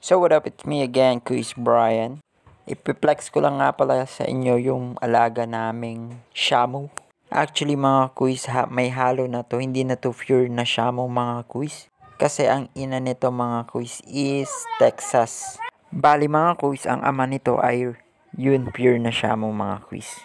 So what up, it's me again, Chris Brian. Ipiplex ko lang nga pala sa inyo yung alaga naming Shamu. Actually mga kuis, may halo na to. Hindi na to pure na Shamu mga kuis. Kasi ang ina nito mga kuis is Texas. Bali mga kuis, ang ama nito ay yun pure na Shamu mga kuis.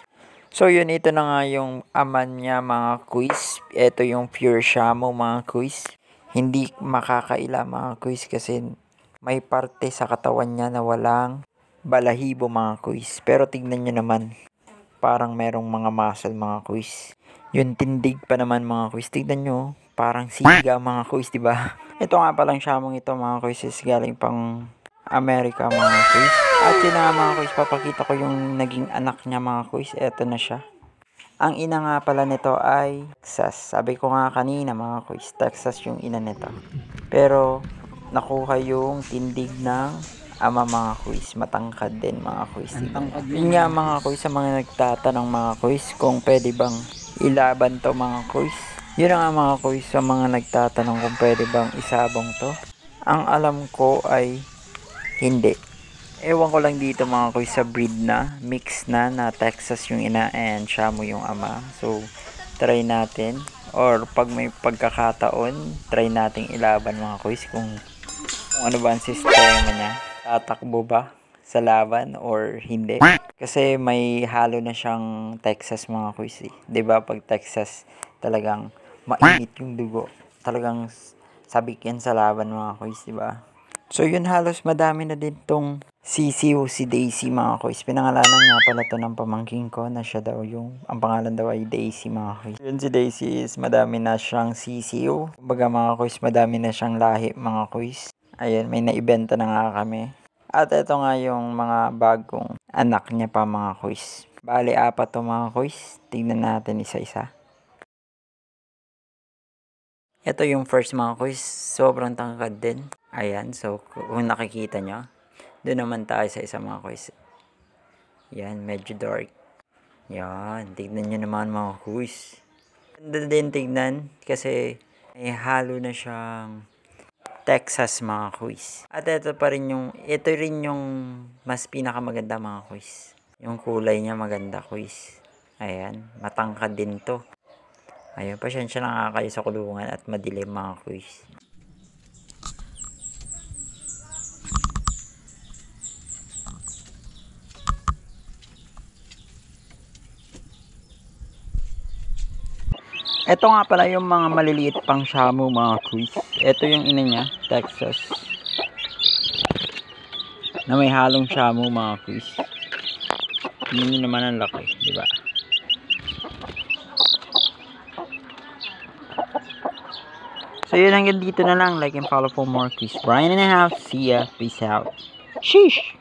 So yun, ito na nga yung ama niya mga kuis. Ito yung pure Shamu mga kuis. Hindi makakaila mga kuis kasi may parte sa katawan niya na walang balahibo mga kuis. Pero tignan nyo naman, parang merong mga muscle mga kuis. Yung tindig pa naman mga kuis. Tignan nyo, parang siga mga kuis, diba? Ito nga palang Shamong ito mga kuis is galing pang Amerika mga kuis. At yun na nga mga kuis, papakita ko yung naging anak niya mga kuis. Ito na siya. Ang ina nga pala nito ay Texas. Sabi ko nga kanina mga kuis, Texas yung ina nito. Pero nakuha yung tindig ng ama mga kuis. Matangkad din mga kuis. Yun nga mga kuis, sa mga nagtatanong mga kuis kung pwede bang ilaban to mga kuis. Yun nga mga kuis, sa mga nagtatanong kung pwede bang isabong to. Ang alam ko ay hindi. Ewan ko lang dito mga kuis sa breed na. Mix na Texas yung ina and Shamu yung ama. So try natin. Or pag may pagkakataon, try nating ilaban mga kuis kung ano ba ang sistema niya. Tatakbo ba sa laban or hindi? Kasi may halo na siyang Texas mga kuis. Diba pag Texas talagang mainit yung dugo. Talagang sabik yan sa laban mga kuis, diba? So yun, halos madami na din tong sisiw si Daisy mga kuis. Pinangalanan nga pala to ng pamangking ko na siya daw yung, ang pangalan daw ay Daisy mga kuis. Yun si Daisy is madami na siyang sisiw. Kumbaga mga kuis, madami na siyang lahi mga kuis. Ayun, may naibenta na nga kami. At ito nga yung mga bagong anak niya pa mga kuis. Bali, 4 to mga kuis. Tingnan natin isa-isa. Ito yung first mga kuis. Sobrang tangkad din. Ayan, so kung nakikita nyo, doon naman tayo sa isa mga kuis. Yan, medyo dark. Yan, tignan nyo naman mga kuis. Ganda din tignan kasi may halo na siyang Texas mga kuis. At ito rin yung mas pinakamaganda mga kuis. Yung kulay niya maganda kuis. Ayan, matangkad din to. Ayun, pasyensya na nga kayo sa kulungan at madilim mga kuis. Ito nga pala yung mga maliliit pang Shamu mga kuis. Ito yung ina niya, Texas. Na may halong Shamu mga kuis. Yun naman ang laki, di ba? So yun, hanggang dito na lang. Like and follow for more Chris Brian and a half. See ya. Peace out. Sheesh!